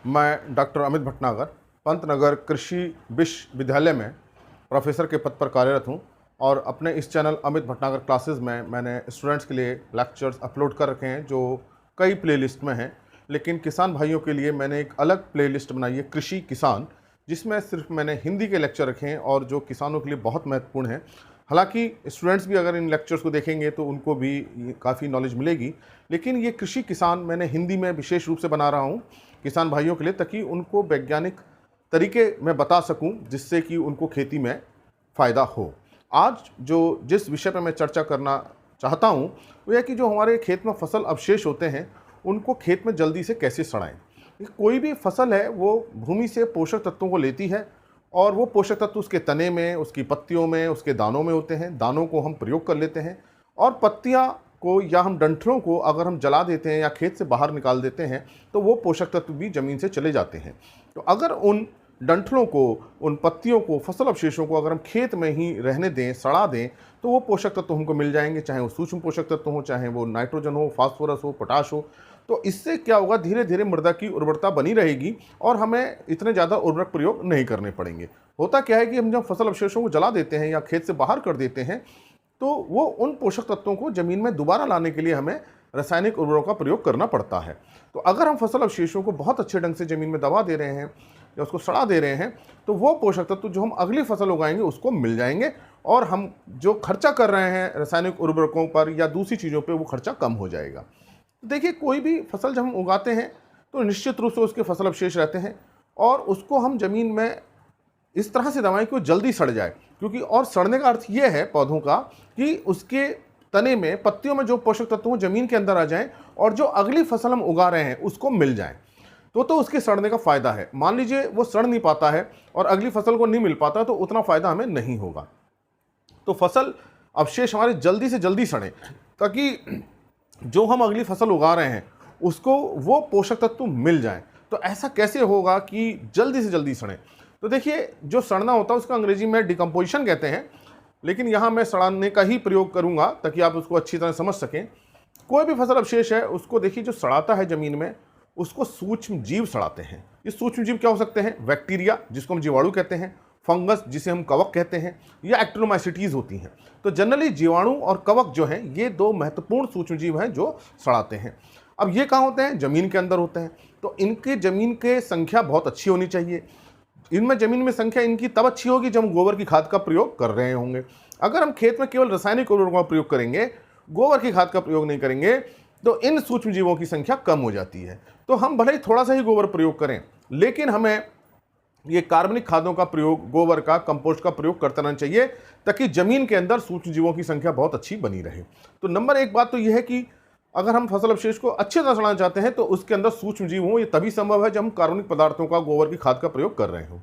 मैं डॉक्टर अमित भटनागर पंतनगर कृषि विश्वविद्यालय में प्रोफेसर के पद पर कार्यरत हूं और अपने इस चैनल अमित भटनागर क्लासेस में मैंने स्टूडेंट्स के लिए लेक्चर्स अपलोड कर रखे हैं जो कई प्लेलिस्ट में हैं। लेकिन किसान भाइयों के लिए मैंने एक अलग प्लेलिस्ट बनाई है, कृषि किसान, जिसमें सिर्फ मैंने हिंदी के लेक्चर रखे हैं और जो किसानों के लिए बहुत महत्वपूर्ण है। हालांकि स्टूडेंट्स भी अगर इन लेक्चर्स को देखेंगे तो उनको भी काफ़ी नॉलेज मिलेगी, लेकिन ये कृषि किसान मैंने हिंदी में विशेष रूप से बना रहा हूँ किसान भाइयों के लिए, ताकि उनको वैज्ञानिक तरीके में बता सकूं जिससे कि उनको खेती में फ़ायदा हो। आज जिस विषय पर मैं चर्चा करना चाहता हूं वो है कि जो हमारे खेत में फसल अवशेष होते हैं उनको खेत में जल्दी से कैसे सड़ाएं। कोई भी फसल है वो भूमि से पोषक तत्वों को लेती है और वो पोषक तत्व उसके तने में, उसकी पत्तियों में, उसके दानों में होते हैं। दानों को हम प्रयोग कर लेते हैं और पत्तियां को या हम डंठलों को अगर हम जला देते हैं या खेत से बाहर निकाल देते हैं तो वो पोषक तत्व भी ज़मीन से चले जाते हैं। तो अगर उन डंठलों को, उन पत्तियों को, फसल अवशेषों को अगर हम खेत में ही रहने दें, सड़ा दें, तो वो पोषक तत्व हमको मिल जाएंगे, चाहे वो सूक्ष्म पोषक तत्व हो, चाहे वो नाइट्रोजन हो, फास्फोरस हो, पोटाश हो। तो इससे क्या होगा, धीरे धीरे मृदा की उर्वरता बनी रहेगी और हमें इतने ज़्यादा उर्वरक प्रयोग नहीं करने पड़ेंगे। होता क्या है कि हम जब फसल अवशेषों को जला देते हैं या खेत से बाहर कर देते हैं तो वो उन पोषक तत्वों को ज़मीन में दोबारा लाने के लिए हमें रासायनिक उर्वरकों का प्रयोग करना पड़ता है। तो अगर हम फसल अवशेषों को बहुत अच्छे ढंग से ज़मीन में दबा दे रहे हैं या उसको सड़ा दे रहे हैं तो वो पोषक तत्व जो हम अगली फसल उगाएंगे उसको मिल जाएंगे और हम जो खर्चा कर रहे हैं रासायनिक उर्वरकों पर या दूसरी चीज़ों पर वो खर्चा कम हो जाएगा। तो देखिए, कोई भी फसल जब हम उगाते हैं तो निश्चित रूप से उसके फसल अवशेष रहते हैं और उसको हम ज़मीन में इस तरह से दबाएं कि वो जल्दी सड़ जाए, क्योंकि और सड़ने का अर्थ ये है पौधों का कि उसके तने में, पत्तियों में जो पोषक तत्व ज़मीन के अंदर आ जाएं और जो अगली फसल हम उगा रहे हैं उसको मिल जाएं, तो उसके सड़ने का फ़ायदा है। मान लीजिए वो सड़ नहीं पाता है और अगली फसल को नहीं मिल पाता तो उतना फ़ायदा हमें नहीं होगा। तो फसल अवशेष हमारे जल्दी से जल्दी सड़ें ताकि जो हम अगली फसल उगा रहे हैं उसको वो पोषक तत्व मिल जाएं। तो ऐसा कैसे होगा कि जल्दी से जल्दी सड़ें? तो देखिए, जो सड़ना होता है उसका अंग्रेजी में डिकम्पोजिशन कहते हैं, लेकिन यहाँ मैं सड़ाने का ही प्रयोग करूँगा ताकि आप उसको अच्छी तरह समझ सकें। कोई भी फसल अवशेष है उसको देखिए, जो सड़ाता है ज़मीन में उसको सूक्ष्म जीव सड़ाते हैं। ये सूक्ष्म जीव क्या हो सकते हैं? बैक्टीरिया, जिसको हम जीवाणु कहते हैं, फंगस, जिसे हम कवक कहते हैं, या एक्टिनोमाइसीटीज होती हैं। तो जनरली जीवाणु और कवक जो हैं ये दो महत्वपूर्ण सूक्ष्म जीव हैं जो सड़ाते हैं। अब ये कहाँ होते हैं? ज़मीन के अंदर होते हैं। तो इनके ज़मीन के संख्या बहुत अच्छी होनी चाहिए। इनमें ज़मीन में संख्या इनकी तब अच्छी होगी जब हम गोबर की खाद का प्रयोग कर रहे होंगे। अगर हम खेत में केवल रासायनिक उर्वरकों का प्रयोग करेंगे, गोबर की खाद का प्रयोग नहीं करेंगे, तो इन सूक्ष्म जीवों की संख्या कम हो जाती है। तो हम भले ही थोड़ा सा ही गोबर प्रयोग करें, लेकिन हमें ये कार्बनिक खादों का प्रयोग, गोबर का, कंपोस्ट का प्रयोग करते रहना चाहिए ताकि ज़मीन के अंदर सूक्ष्म जीवों की संख्या बहुत अच्छी बनी रहे। तो नंबर एक बात तो यह है कि अगर हम फसल अवशेष को अच्छे तरह सड़ाना चाहते हैं तो उसके अंदर सूक्ष्म जीव हों। ये तभी संभव है जब हम कार्बनिक पदार्थों का, गोबर की खाद का प्रयोग कर रहे हों।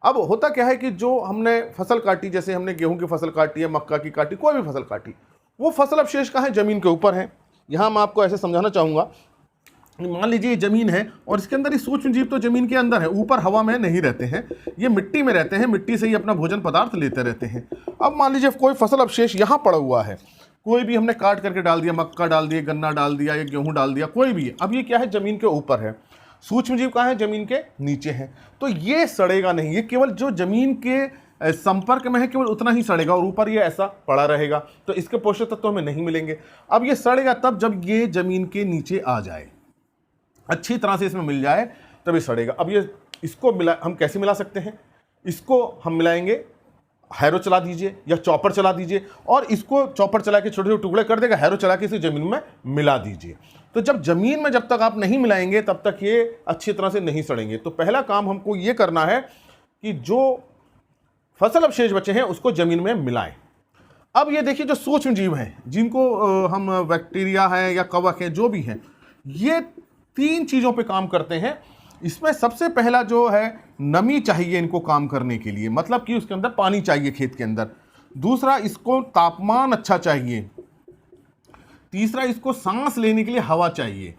अब होता क्या है कि जो हमने फसल काटी, जैसे हमने गेहूं की फसल काटी है, मक्का की काटी, कोई भी फसल काटी, वो फसल अवशेष कहाँ है? ज़मीन के ऊपर है। यहाँ मैं आपको ऐसे समझाना चाहूँगा, मान लीजिए ये ज़मीन है और इसके अंदर ये सूक्ष्म जीव तो ज़मीन के अंदर है, ऊपर हवा में नहीं रहते हैं, ये मिट्टी में रहते हैं, मिट्टी से ही अपना भोजन पदार्थ लेते रहते हैं। अब मान लीजिए कोई फसल अवशेष यहाँ पड़ा हुआ है, कोई भी हमने काट करके डाल दिया, मक्का डाल दिया, गन्ना डाल दिया या गेहूँ डाल दिया, कोई भी। अब ये क्या है? ज़मीन के ऊपर है। सूक्ष्म जीव कहाँ है? ज़मीन के नीचे है। तो ये सड़ेगा नहीं, ये केवल जो ज़मीन के संपर्क में है केवल उतना ही सड़ेगा और ऊपर ये ऐसा पड़ा रहेगा, तो इसके पोषक तत्व हमें नहीं मिलेंगे। अब ये सड़ेगा तब जब ये ज़मीन के नीचे आ जाए, अच्छी तरह से इसमें मिल जाए, तभी सड़ेगा। अब ये इसको हम कैसे मिला सकते हैं? इसको हम मिलाएंगे, हैरो चला दीजिए या चॉपर चला दीजिए और इसको चॉपर चला के छोटे छोटे टुकड़े कर देगा, हैरो चला के इसे ज़मीन में मिला दीजिए। तो जब ज़मीन में जब तक आप नहीं मिलाएंगे तब तक ये अच्छी तरह से नहीं सड़ेंगे। तो पहला काम हमको ये करना है कि जो फसल अवशेष बचे हैं उसको ज़मीन में मिलाएं। अब ये देखिए, जो सूक्ष्म जीव हैं जिनको हम बैक्टीरिया है या कवक है, जो भी हैं, ये 3 चीज़ों पे काम करते हैं। इसमें सबसे पहला जो है, नमी चाहिए इनको काम करने के लिए, मतलब कि उसके अंदर पानी चाहिए खेत के अंदर। दूसरा, इसको तापमान अच्छा चाहिए। तीसरा, इसको सांस लेने के लिए हवा चाहिए।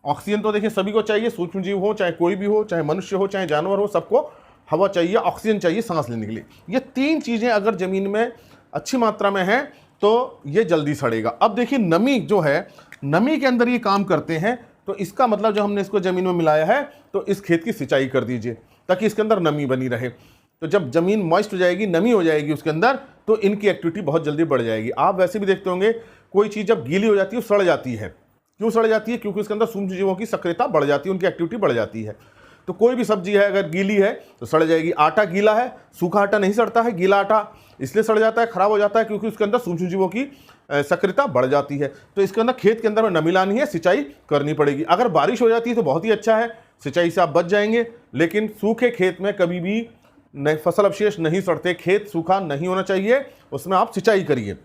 ऑक्सीजन तो देखिए सभी को चाहिए, सूक्ष्म जीव हो, चाहे कोई भी हो, चाहे मनुष्य हो, चाहे जानवर हो, सबको हवा चाहिए, ऑक्सीजन चाहिए सांस लेने के लिए। ये 3 चीज़ें अगर ज़मीन में अच्छी मात्रा में हैं तो ये जल्दी सड़ेगा। अब देखिए, नमी जो है, नमी के अंदर ये काम करते हैं तो इसका मतलब जब हमने इसको ज़मीन में मिलाया है तो इस खेत की सिंचाई कर दीजिए ताकि इसके अंदर नमी बनी रहे। तो जब ज़मीन मॉइस्ट हो जाएगी, नमी हो जाएगी उसके अंदर, तो इनकी एक्टिविटी बहुत जल्दी बढ़ जाएगी। आप वैसे भी देखते होंगे कोई चीज़ जब गीली हो जाती है वो सड़ जाती है। क्यों सड़ जाती है? क्योंकि उसके अंदर सूक्ष्म जीवों की सक्रियता बढ़ जाती है, उनकी एक्टिविटी बढ़ जाती है। तो कोई भी सब्जी है अगर गीली है तो सड़ जाएगी। आटा गीला है, सूखा आटा नहीं सड़ता है, गीला आटा इसलिए सड़ जाता है, खराब हो जाता है क्योंकि उसके अंदर सूक्ष्म जीवों की सक्रियता बढ़ जाती है। तो इसके अंदर खेत के अंदर में नमी लानी है, सिंचाई करनी पड़ेगी। अगर बारिश हो जाती है तो बहुत ही अच्छा है, सिंचाई से आप बच जाएंगे। लेकिन सूखे खेत में कभी भी फसल अवशेष नहीं सड़ते, खेत सूखा नहीं होना चाहिए, उसमें आप सिंचाई करिए।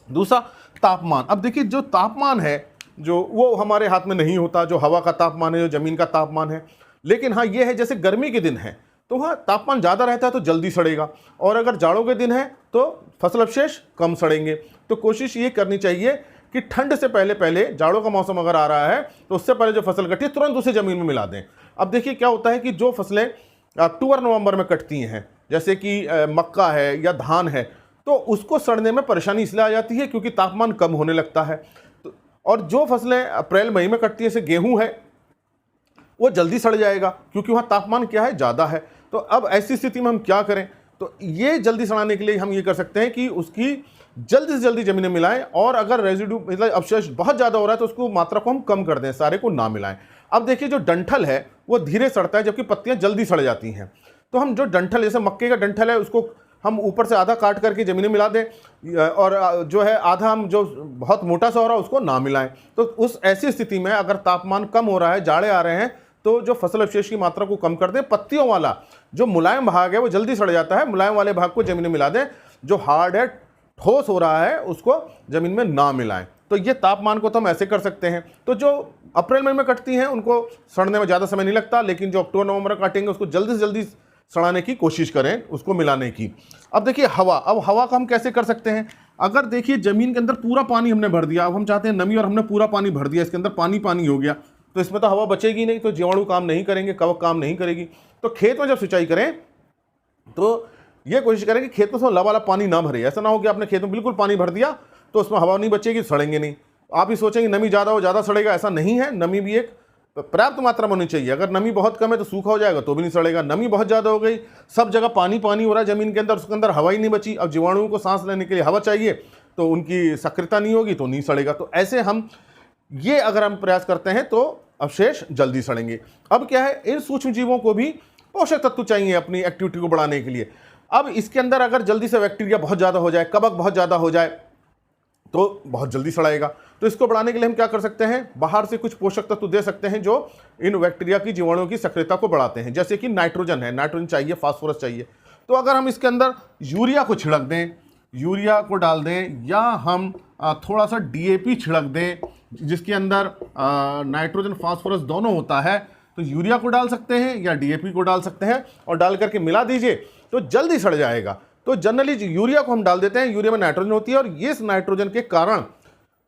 दूसरा, तापमान। अब देखिए जो तापमान है जो वो हमारे हाथ में नहीं होता, जो हवा का तापमान है, जो ज़मीन का तापमान है। लेकिन हाँ ये है जैसे गर्मी के दिन है तो हाँ तापमान ज़्यादा रहता है तो जल्दी सड़ेगा, और अगर जाड़ों के दिन है तो फसल अवशेष कम सड़ेंगे। तो कोशिश ये करनी चाहिए कि ठंड से पहले पहले, जाड़ों का मौसम अगर आ रहा है तो उससे पहले जो फसल कटी है तुरंत उसे ज़मीन में मिला दें। अब देखिए क्या होता है कि जो फसलें अक्टूबर नवंबर में कटती हैं, जैसे कि मक्का है या धान है, तो उसको सड़ने में परेशानी इसलिए आ जाती है क्योंकि तापमान कम होने लगता है। और जो फसलें अप्रैल मई में कटती हैं, जैसे गेहूँ है, वो जल्दी सड़ जाएगा क्योंकि वहाँ तापमान क्या है, ज़्यादा है। तो अब ऐसी स्थिति में हम क्या करें? तो ये जल्दी सड़ाने के लिए हम ये कर सकते हैं कि उसकी जल्दी से जल्दी ज़मीन में मिलाएं, और अगर रेजिड्यू मतलब अवशेष बहुत ज़्यादा हो रहा है तो उसको मात्रा को हम कम कर दें, सारे को ना मिलाएं। अब देखिए जो डंठल है वो धीरे सड़ता है जबकि पत्तियाँ जल्दी सड़ जाती हैं। तो हम जो डंठल, जैसे मक्के का डंठल है, उसको हम ऊपर से आधा काट करके ज़मीन में मिला दें, और जो है आधा हम जो बहुत मोटा सा हो रहा है उसको ना मिलाएं। तो उस ऐसी स्थिति में अगर तापमान कम हो रहा है, जाड़े आ रहे हैं, तो जो फसल अवशेष की मात्रा को कम कर दें। पत्तियों वाला जो मुलायम भाग है वो जल्दी सड़ जाता है, मुलायम वाले भाग को ज़मीन में मिला दें। जो हार्ड है, ठोस हो रहा है, उसको ज़मीन में ना मिलाएं। तो ये तापमान को तो हम ऐसे कर सकते हैं। तो जो अप्रैल मई में कटती हैं उनको सड़ने में ज़्यादा समय नहीं लगता, लेकिन जो अक्टूबर नवंबर में काटेंगे उसको जल्दी से जल्दी सड़ाने की कोशिश करें, उसको मिलाने की। अब देखिए हवा, अब हवा का हम कैसे कर सकते हैं? अगर देखिए ज़मीन के अंदर पूरा पानी हमने भर दिया, अब हम चाहते हैं नमी, और हमने पूरा पानी भर दिया, इसके अंदर पानी पानी हो गया, तो इसमें तो हवा बचेगी नहीं, तो जीवाणु काम नहीं करेंगे, कवक काम नहीं करेगी। तो खेत में जब सिंचाई करें तो ये कोशिश करें कि खेत में लबालब पानी ना भरे। ऐसा ना हो कि आपने खेत में बिल्कुल पानी भर दिया तो उसमें हवा नहीं बचेगी, सड़ेंगे नहीं। आप ही सोचेंगे नमी ज़्यादा हो, ज़्यादा सड़ेगा, ऐसा नहीं है। नमी भी एक पर्याप्त मात्रा में होनी चाहिए। अगर नमी बहुत कम है तो सूखा हो जाएगा तो भी नहीं सड़ेगा। नमी बहुत ज़्यादा हो गई, सब जगह पानी पानी हो रहा है ज़मीन के अंदर, उसके अंदर हवा ही नहीं बची, अब जीवाणुओं को सांस लेने के लिए हवा चाहिए, तो उनकी सक्रियता नहीं होगी तो नहीं सड़ेगा। तो ऐसे हम ये अगर हम प्रयास करते हैं तो अवशेष जल्दी सड़ेंगे। अब क्या है, इन सूक्ष्म जीवों को भी पोषक तत्व चाहिए अपनी एक्टिविटी को बढ़ाने के लिए। अब इसके अंदर अगर जल्दी से बैक्टीरिया बहुत ज़्यादा हो जाए, कवक बहुत ज़्यादा हो जाए, तो बहुत जल्दी सड़ाएगा। तो इसको बढ़ाने के लिए हम क्या कर सकते हैं? बाहर से कुछ पोषक तत्व दे सकते हैं जो इन बैक्टीरिया की, जीवाणुओं की सक्रियता को बढ़ाते हैं। जैसे कि नाइट्रोजन है, नाइट्रोजन चाहिए, फास्फोरस चाहिए। तो अगर हम इसके अंदर यूरिया को छिड़क दें, यूरिया को डाल दें, या हम थोड़ा सा DAP छिड़क दें जिसके अंदर नाइट्रोजन फास्फोरस दोनों होता है, तो यूरिया को डाल सकते हैं या DAP को डाल सकते हैं, और डाल करके मिला दीजिए तो जल्दी सड़ जाएगा। तो जनरली यूरिया को हम डाल देते हैं, यूरिया में नाइट्रोजन होती है, और ये इस नाइट्रोजन के कारण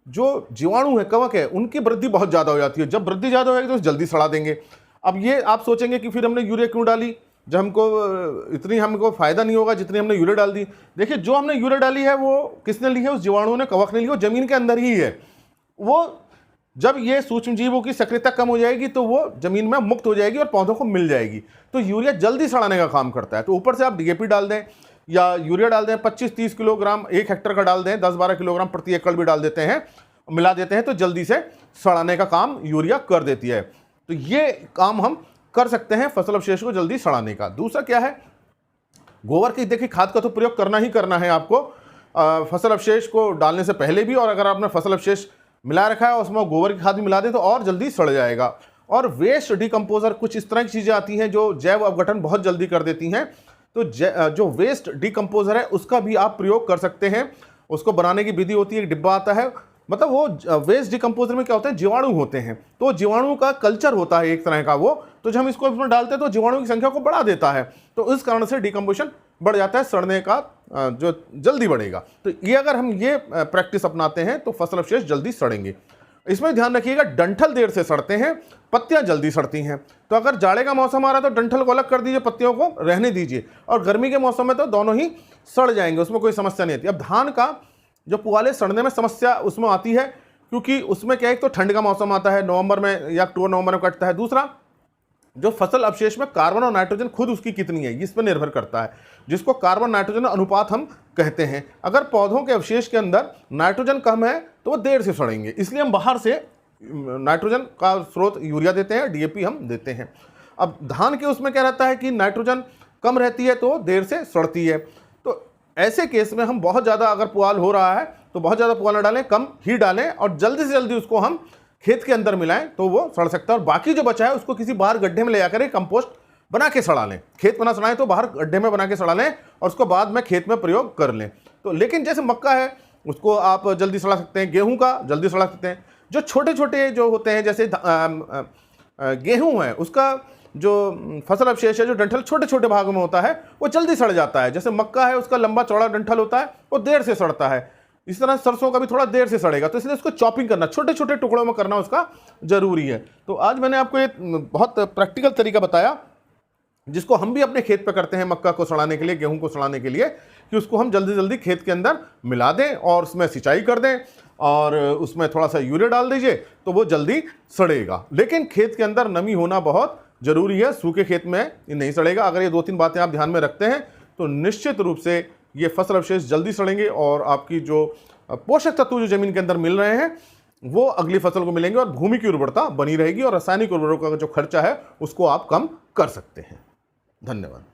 जो जीवाणु है, कवक है, उनकी वृद्धि बहुत ज़्यादा हो जाती है। जब वृद्धि ज़्यादा होगी तो जल्दी सड़ा देंगे। अब ये आप सोचेंगे कि फिर हमने यूरिया क्यों डाली जब हमको फ़ायदा नहीं होगा जितनी हमने यूरिया डाल दी। देखिए जो हमने यूरिया डाली है वो किसने ली है? उस जीवाणु ने, कवक ने ली, वो ज़मीन के अंदर ही है। वो जब ये सूक्ष्म जीवों की सक्रियता कम हो जाएगी तो वो ज़मीन में मुक्त हो जाएगी और पौधों को मिल जाएगी। तो यूरिया जल्दी सड़ाने का काम करता है। तो ऊपर से आप DAP डाल दें या यूरिया डाल दें, 25-30 किलोग्राम 1 हेक्टेयर का डाल दें, 10-12 किलोग्राम प्रति एकड़ भी डाल देते हैं, मिला देते हैं, तो जल्दी से सड़ाने का काम यूरिया कर देती है। तो ये काम हम कर सकते हैं फसल अवशेष को जल्दी सड़ाने का। दूसरा क्या है? गोबर की देखिए खाद का तो प्रयोग करना ही करना है आपको, फसल अवशेष को डालने से पहले भी, और अगर आपने फसल अवशेष मिला रखा है उसमें गोबर की खाद भी मिला दें तो और जल्दी सड़ जाएगा। और वेस्ट डिकम्पोजर, कुछ इस तरह की चीज़ें आती हैं जो जैव अपघटन बहुत जल्दी कर देती हैं। तो जो वेस्ट डिकम्पोजर है उसका भी आप प्रयोग कर सकते हैं। उसको बनाने की विधि होती है, एक डिब्बा आता है, मतलब वो वेस्ट डिकम्पोजर में क्या होता है, जीवाणु होते हैं। तो जीवाणु का कल्चर होता है एक तरह का वो, तो जब हम इसको इसमें डालते हैं तो जीवाणु की संख्या को बढ़ा देता है, तो इस कारण से डिकम्पोजिशन बढ़ जाता है, सड़ने का जो जल्दी बढ़ेगा। तो ये अगर हम ये प्रैक्टिस अपनाते हैं तो फसल अवशेष जल्दी सड़ेंगे। इसमें ध्यान रखिएगा, डंठल देर से सड़ते हैं, पत्तियां जल्दी सड़ती हैं। तो अगर जाड़े का मौसम आ रहा है तो डंठल को अलग कर दीजिए, पत्तियों को रहने दीजिए, और गर्मी के मौसम में तो दोनों ही सड़ जाएंगे, उसमें कोई समस्या नहीं आती। अब धान का जो पुआले सड़ने में समस्या उसमें आती है क्योंकि उसमें क्या है, एक तो ठंड का मौसम आता है नवंबर में या अक्टूबर नवंबर में कटता है, दूसरा जो फसल अवशेष में कार्बन और नाइट्रोजन खुद उसकी कितनी है इस पर निर्भर करता है, जिसको कार्बन नाइट्रोजन अनुपात हम कहते हैं। अगर पौधों के अवशेष के अंदर नाइट्रोजन कम है तो वो देर से सड़ेंगे, इसलिए हम बाहर से नाइट्रोजन का स्रोत यूरिया देते हैं, डीएपी हम देते हैं। अब धान के उसमें क्या रहता है कि नाइट्रोजन कम रहती है तो देर से सड़ती है। तो ऐसे केस में हम बहुत ज़्यादा अगर पुआल हो रहा है तो बहुत ज़्यादा पुआल न डालें, कम ही डालें और जल्दी से जल्दी उसको हम खेत के अंदर मिलाएं तो वो सड़ सकता है। और बाकी जो बचा है उसको किसी बाहर गड्ढे में ले जाकर कंपोस्ट बना के सड़ा लें। खेत में ना सड़ाएं तो बाहर गड्ढे में बना के सड़ा लें और उसको बाद में खेत में प्रयोग कर लें। तो लेकिन जैसे मक्का है उसको आप जल्दी सड़ा सकते हैं, गेहूं का जल्दी सड़ा सकते हैं। जो छोटे छोटे जो होते हैं जैसे गेहूं है उसका जो फसल अवशेष है, जो डंठल छोटे छोटे भागों में होता है वो जल्दी सड़ जाता है। जैसे मक्का है उसका लंबा चौड़ा डंठल होता है वो देर से सड़ता है, इस तरह सरसों का भी थोड़ा देर से सड़ेगा। तो इसलिए उसको चॉपिंग करना, छोटे छोटे टुकड़ों में करना उसका जरूरी है। तो आज मैंने आपको एक बहुत प्रैक्टिकल तरीका बताया जिसको हम भी अपने खेत पे करते हैं मक्का को सड़ाने के लिए, गेहूं को सड़ाने के लिए, कि उसको हम जल्दी जल्दी खेत के अंदर मिला दें और उसमें सिंचाई कर दें और उसमें थोड़ा सा यूरिया डाल दीजिए तो वो जल्दी सड़ेगा। लेकिन खेत के अंदर नमी होना बहुत जरूरी है, सूखे खेत में ये नहीं सड़ेगा। अगर ये 2-3 बातें आप ध्यान में रखते हैं तो निश्चित रूप से ये फसल अवशेष जल्दी सड़ेंगे और आपकी जो पोषक तत्व जो जमीन के अंदर मिल रहे हैं वो अगली फसल को मिलेंगे और भूमि की उर्वरता बनी रहेगी और रासायनिक उर्वरकों का जो खर्चा है उसको आप कम कर सकते हैं। धन्यवाद।